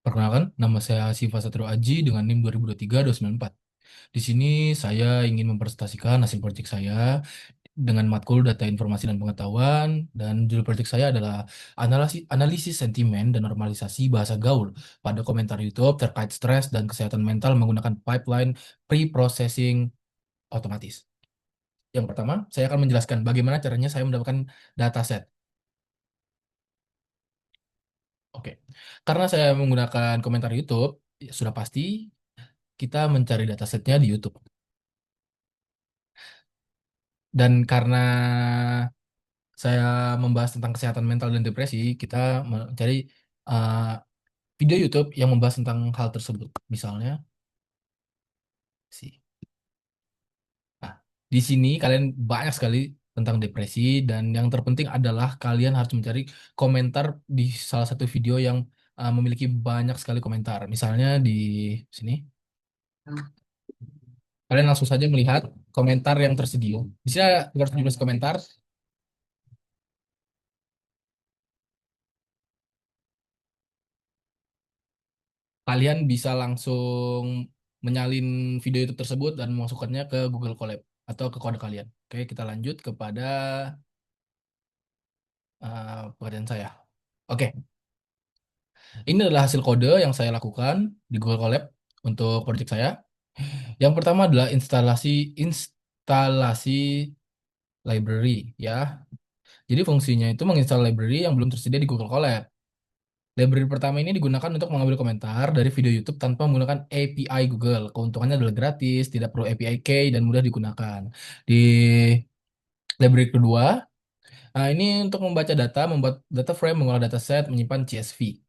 Perkenalkan, nama saya Siva Satrio Aji dengan NIM 2023-294. Di sini saya ingin mempresentasikan hasil proyek saya dengan matkul data informasi dan pengetahuan, dan judul proyek saya adalah analisis sentimen dan normalisasi bahasa gaul pada komentar YouTube terkait stres dan kesehatan mental menggunakan pipeline pre-processing otomatis. Yang pertama, saya akan menjelaskan bagaimana caranya saya mendapatkan dataset. Oke, karena saya menggunakan komentar YouTube, ya sudah pasti kita mencari datasetnya di YouTube. Dan karena saya membahas tentang kesehatan mental dan depresi, kita mencari uh, video YouTube yang membahas tentang hal tersebut. Misalnya, sih. Nah, di sini kalian banyak sekali tentang depresi dan yang terpenting adalah kalian harus mencari komentar di salah satu video yang memiliki banyak sekali komentar. Misalnya di sini, kalian langsung saja melihat komentar yang tersedia. Bisa 317 komentar. Kalian bisa langsung menyalin video YouTube tersebut dan memasukkannya ke Google Colab atau ke kode kalian. Oke, kita lanjut kepada pekerjaan saya. Oke, ini adalah hasil kode yang saya lakukan di Google Colab untuk project saya. Yang pertama adalah instalasi instalasi library ya. Jadi fungsinya itu menginstal library yang belum tersedia di Google Colab. Library pertama ini digunakan untuk mengambil komentar dari video YouTube tanpa menggunakan API Google. Keuntungannya adalah gratis, tidak perlu API key, dan mudah digunakan. Di library kedua, ini untuk membaca data, membuat data frame, mengolah dataset, menyimpan CSV.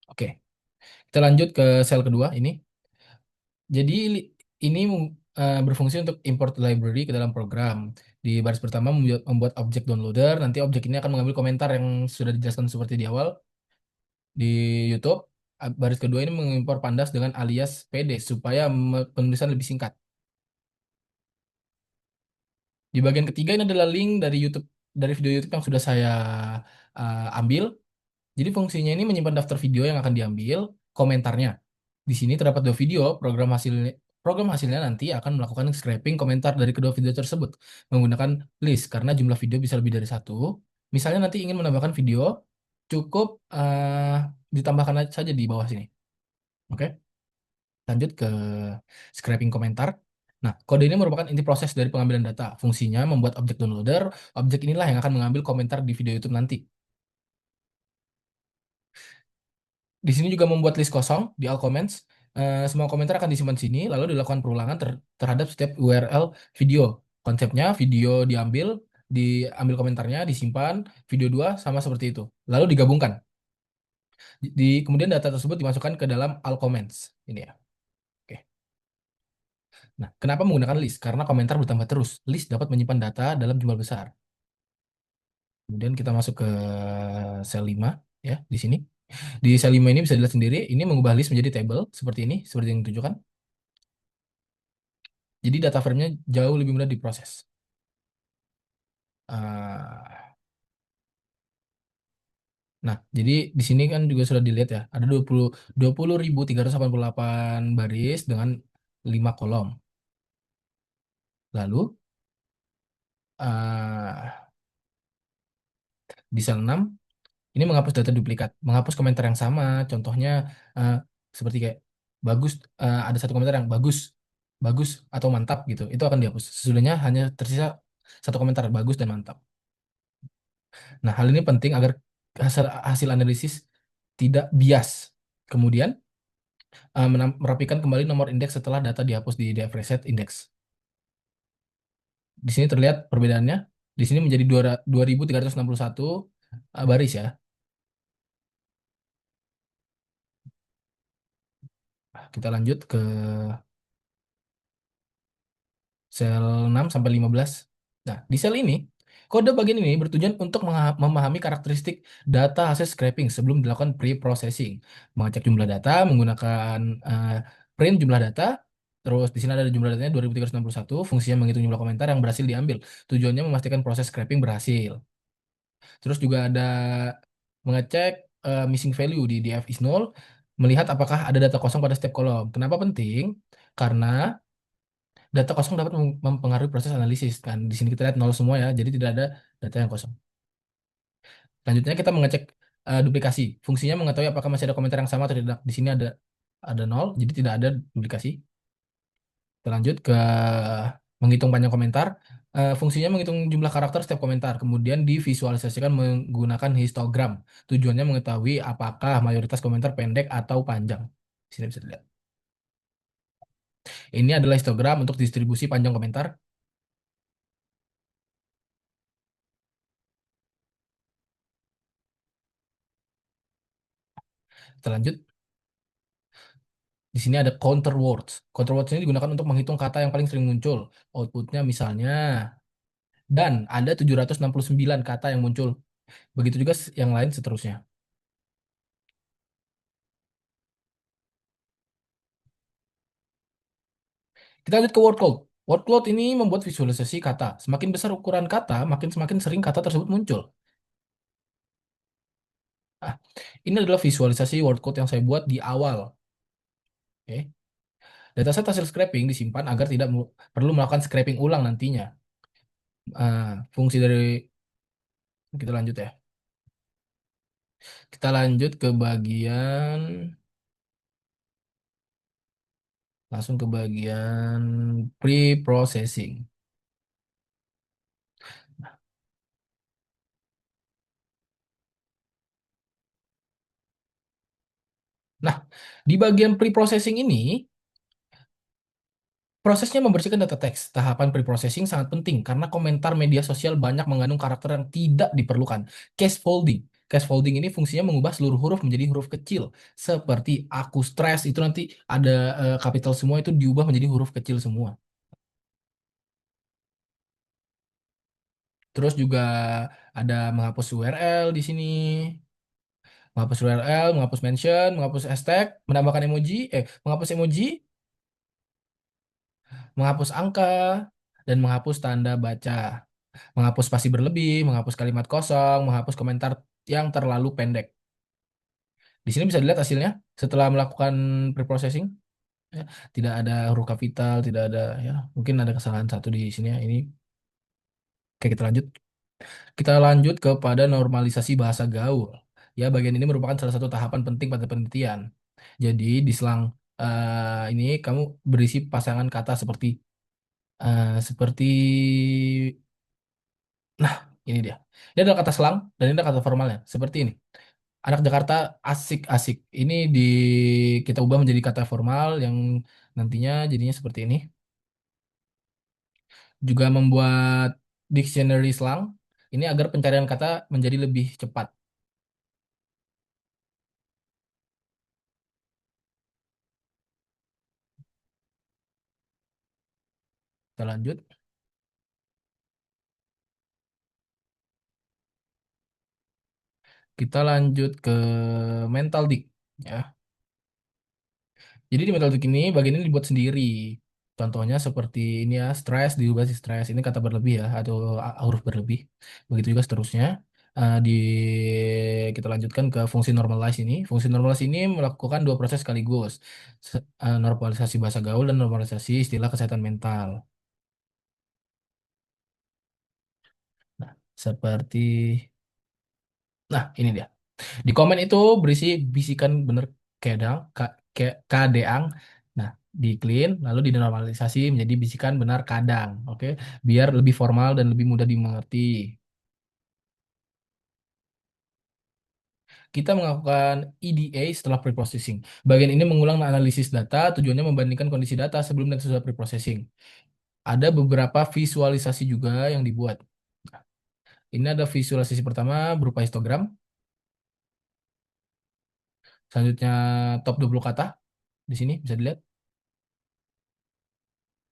Oke, kita lanjut ke sel kedua ini. Jadi ini berfungsi untuk import library ke dalam program. Di baris pertama membuat objek downloader, nanti objek ini akan mengambil komentar yang sudah dijelaskan seperti di awal di YouTube. Baris kedua ini mengimpor pandas dengan alias PD supaya penulisan lebih singkat. Di bagian ketiga ini adalah link dari YouTube dari video YouTube yang sudah saya ambil. Jadi fungsinya ini menyimpan daftar video yang akan diambil, komentarnya. Di sini terdapat dua video, program hasilnya nanti akan melakukan scraping komentar dari kedua video tersebut menggunakan list karena jumlah video bisa lebih dari satu. Misalnya nanti ingin menambahkan video, cukup ditambahkan saja di bawah sini. Oke, lanjut ke scraping komentar. Nah, kode ini merupakan inti proses dari pengambilan data. Fungsinya membuat objek downloader. Objek inilah yang akan mengambil komentar di video YouTube nanti. Di sini juga membuat list kosong di all comments. Semua komentar akan disimpan sini, lalu dilakukan perulangan terhadap setiap URL video. Konsepnya video diambil komentarnya, disimpan, video 2 sama seperti itu. Lalu digabungkan. Kemudian data tersebut dimasukkan ke dalam all comments. Ini ya. Oke. Nah, kenapa menggunakan list? Karena komentar bertambah terus. List dapat menyimpan data dalam jumlah besar. Kemudian kita masuk ke sel 5 ya di sini. Di sel 5 ini bisa dilihat sendiri, ini mengubah list menjadi table seperti ini, seperti yang ditunjukkan. Jadi data frame-nya jauh lebih mudah diproses. Ah, nah, jadi di sini kan juga sudah dilihat ya, ada 20.388 baris dengan 5 kolom. Lalu ah, di sel 6 ini menghapus data duplikat, menghapus komentar yang sama. Contohnya ah, seperti kayak bagus, ada satu komentar yang bagus, bagus atau mantap gitu. Itu akan dihapus. Sesudahnya hanya tersisa satu komentar bagus dan mantap. Nah, hal ini penting agar hasil analisis tidak bias. Kemudian, merapikan kembali nomor indeks setelah data dihapus di df reset index. Di sini terlihat perbedaannya. Di sini menjadi 2.361 baris ya. Kita lanjut ke sel 6 sampai 15. Nah, di sel ini, kode bagian ini bertujuan untuk memahami karakteristik data hasil scraping sebelum dilakukan pre-processing. Mengecek jumlah data menggunakan print jumlah data. Terus di sini ada jumlah datanya 2.361. Fungsinya menghitung jumlah komentar yang berhasil diambil. Tujuannya memastikan proses scraping berhasil. Terus juga ada mengecek missing value di df is null, melihat apakah ada data kosong pada setiap kolom. Kenapa penting? Karena data kosong dapat mempengaruhi proses analisis kan. Di sini kita lihat nol semua ya, jadi tidak ada data yang kosong. Selanjutnya kita mengecek duplikasi. Fungsinya mengetahui apakah masih ada komentar yang sama atau tidak. Di sini ada nol, jadi tidak ada duplikasi. Kita lanjut ke menghitung panjang komentar. Fungsinya menghitung jumlah karakter setiap komentar, kemudian divisualisasikan menggunakan histogram. Tujuannya mengetahui apakah mayoritas komentar pendek atau panjang. Sini bisa dilihat. Ini adalah histogram untuk distribusi panjang komentar. Kita lanjut. Di sini ada counter words. Counter words ini digunakan untuk menghitung kata yang paling sering muncul. Outputnya misalnya, dan ada 769 kata yang muncul. Begitu juga yang lain seterusnya. Kita lanjut ke word cloud. Word cloud ini membuat visualisasi kata. Semakin besar ukuran kata, semakin sering kata tersebut muncul. Ah, ini adalah visualisasi word cloud yang saya buat di awal. Oke. Dataset hasil scraping disimpan agar tidak perlu melakukan scraping ulang nantinya. Fungsi dari kita lanjut ya. Kita lanjut ke bagian langsung ke bagian pre-processing. Nah, di bagian pre-processing ini, prosesnya membersihkan data teks. Tahapan pre-processing sangat penting karena komentar media sosial banyak mengandung karakter yang tidak diperlukan. Case folding. Case folding ini fungsinya mengubah seluruh huruf menjadi huruf kecil. Seperti aku stres itu nanti ada kapital semua itu diubah menjadi huruf kecil semua. Terus juga ada menghapus URL di sini. Menghapus URL, menghapus mention, menghapus hashtag, menambahkan emoji, menghapus emoji, menghapus angka, dan menghapus tanda baca. Menghapus spasi berlebih, menghapus kalimat kosong, menghapus komentar yang terlalu pendek. Di sini bisa dilihat hasilnya setelah melakukan preprocessing. Ya, tidak ada huruf kapital, tidak ada ya, mungkin ada kesalahan satu di sini ya. Ini oke kita lanjut. Kita lanjut kepada normalisasi bahasa gaul. Ya, bagian ini merupakan salah satu tahapan penting pada penelitian. Jadi di selang ini kamu berisi pasangan kata seperti ini dia. Ini adalah kata selang dan ini adalah kata formalnya. Seperti ini. Anak Jakarta asik-asik. Ini kita ubah menjadi kata formal yang nantinya jadinya seperti ini. Juga membuat dictionary slang. Ini agar pencarian kata menjadi lebih cepat. Kita lanjut. Kita lanjut ke mental dig. Ya. Jadi di mental dig ini bagian ini dibuat sendiri. Contohnya seperti ini ya, stress diubah si stress. Ini kata berlebih ya, atau huruf berlebih. Begitu juga seterusnya. Di kita lanjutkan ke fungsi normalize ini. Fungsi normalize ini melakukan dua proses sekaligus. Normalisasi bahasa gaul dan normalisasi istilah kesehatan mental. Nah, seperti nah ini dia. Di komen itu berisi bisikan bener kedang, kadeang. Nah, di clean lalu dinormalisasi menjadi bisikan benar kadang, oke? Biar lebih formal dan lebih mudah dimengerti. Kita melakukan EDA setelah preprocessing. Bagian ini mengulang analisis data, tujuannya membandingkan kondisi data sebelum dan sesudah preprocessing. Ada beberapa visualisasi juga yang dibuat. Ini ada visualisasi pertama berupa histogram, selanjutnya top 20 kata di sini bisa dilihat.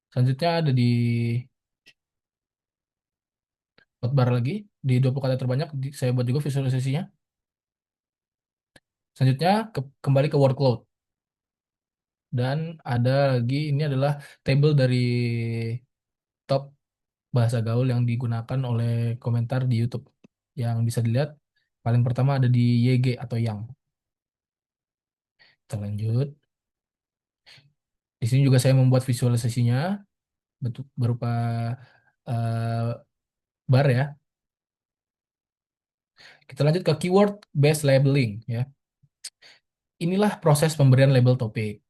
Selanjutnya ada di hotbar lagi di 20 kata terbanyak saya buat juga visualisasinya. Selanjutnya kembali ke workload dan ada lagi ini adalah table dari top bahasa gaul yang digunakan oleh komentar di YouTube yang bisa dilihat Paling pertama ada di YG atau Yang. Kita lanjut. Di sini juga saya membuat visualisasinya berupa eh, bar ya. Kita lanjut ke keyword based labeling ya. Inilah proses pemberian label topik.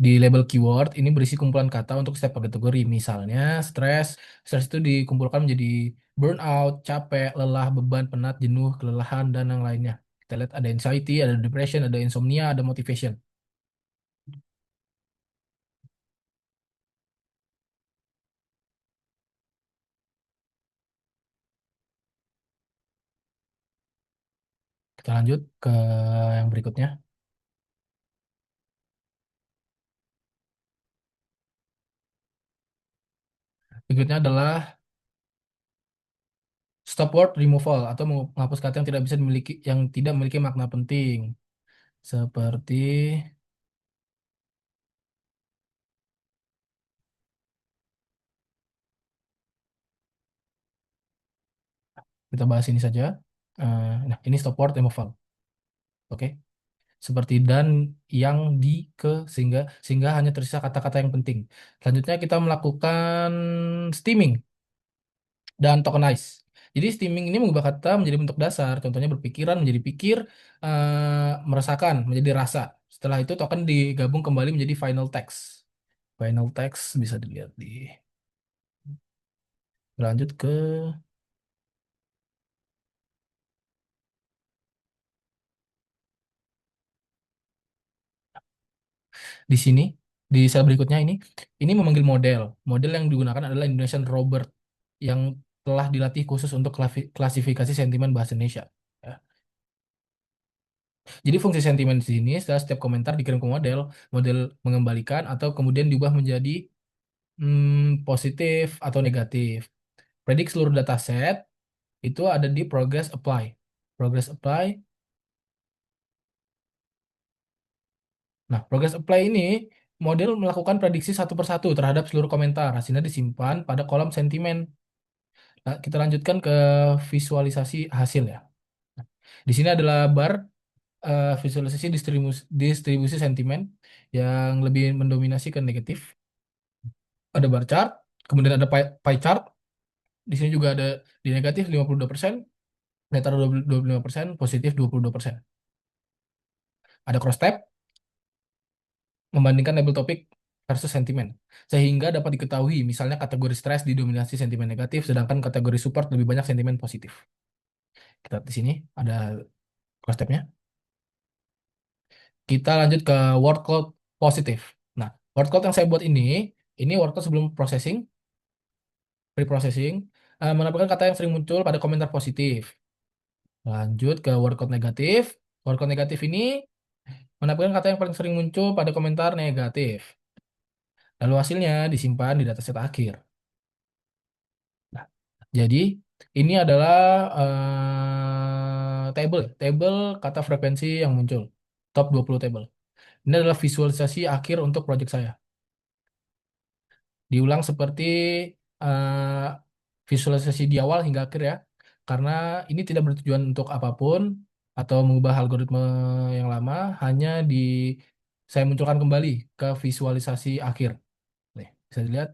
Di label keyword ini berisi kumpulan kata untuk setiap kategori. Misalnya stres, stres itu dikumpulkan menjadi burnout, capek, lelah, beban, penat, jenuh, kelelahan dan yang lainnya. Kita lihat ada anxiety, ada depression, ada insomnia, ada motivation. Kita lanjut ke yang berikutnya. Berikutnya adalah stop word removal atau menghapus kata yang tidak bisa dimiliki yang tidak memiliki makna penting. Seperti kita bahas ini saja. Nah, ini stop word removal. Oke. Seperti dan, yang, di, ke, sehingga hanya tersisa kata-kata yang penting. Selanjutnya kita melakukan steaming dan tokenize. Jadi steaming ini mengubah kata menjadi bentuk dasar. Contohnya berpikiran menjadi pikir, merasakan menjadi rasa. Setelah itu token digabung kembali menjadi final text. Final text bisa dilihat lanjut ke di sini di sel berikutnya ini memanggil model. Model yang digunakan adalah Indonesian Robert yang telah dilatih khusus untuk klasifikasi sentimen bahasa Indonesia. Ya. Jadi fungsi sentimen di sini setelah setiap komentar dikirim ke model, model mengembalikan atau kemudian diubah menjadi positif atau negatif. Predik seluruh dataset itu ada di progress apply. Progress apply. Nah, progress apply ini model melakukan prediksi satu persatu terhadap seluruh komentar. Hasilnya disimpan pada kolom sentimen. Nah, kita lanjutkan ke visualisasi hasil ya. Di sini adalah bar visualisasi distribusi sentimen yang lebih mendominasi ke negatif. Ada bar chart, kemudian ada pie chart. Di sini juga ada di negatif 52%, netral 25%, positif 22%. Ada cross tab membandingkan label topik versus sentimen. Sehingga dapat diketahui misalnya kategori stres didominasi sentimen negatif sedangkan kategori support lebih banyak sentimen positif. Kita di sini ada cross tabnya. Kita lanjut ke word cloud positif. Nah, word cloud yang saya buat ini word cloud sebelum processing, pre-processing, menampilkan kata yang sering muncul pada komentar positif. Lanjut ke word cloud negatif. Word cloud negatif ini menampilkan kata yang paling sering muncul pada komentar negatif. Lalu hasilnya disimpan di dataset akhir. Nah, jadi ini adalah table kata frekuensi yang muncul. Top 20 table. Ini adalah visualisasi akhir untuk project saya. Diulang seperti eh, visualisasi di awal hingga akhir ya. Karena ini tidak bertujuan untuk apapun atau mengubah algoritma yang lama, hanya saya munculkan kembali ke visualisasi akhir. Nih, bisa dilihat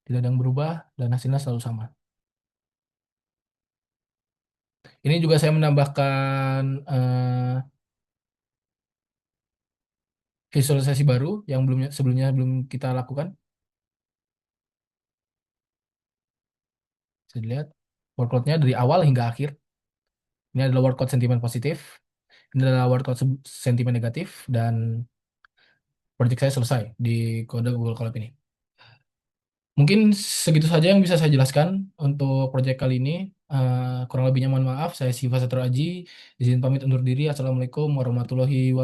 tidak ada yang berubah dan hasilnya selalu sama. Ini juga saya menambahkan visualisasi baru yang sebelumnya belum kita lakukan. Bisa dilihat workload-nya dari awal hingga akhir. Ini adalah workload sentimen positif. Ini adalah workload sentimen negatif dan project saya selesai di kode Google Colab ini. Mungkin segitu saja yang bisa saya jelaskan untuk project kali ini. Kurang lebihnya mohon maaf. Saya Siva Satro Aji. Izin pamit undur diri. Assalamualaikum warahmatullahi wabarakatuh.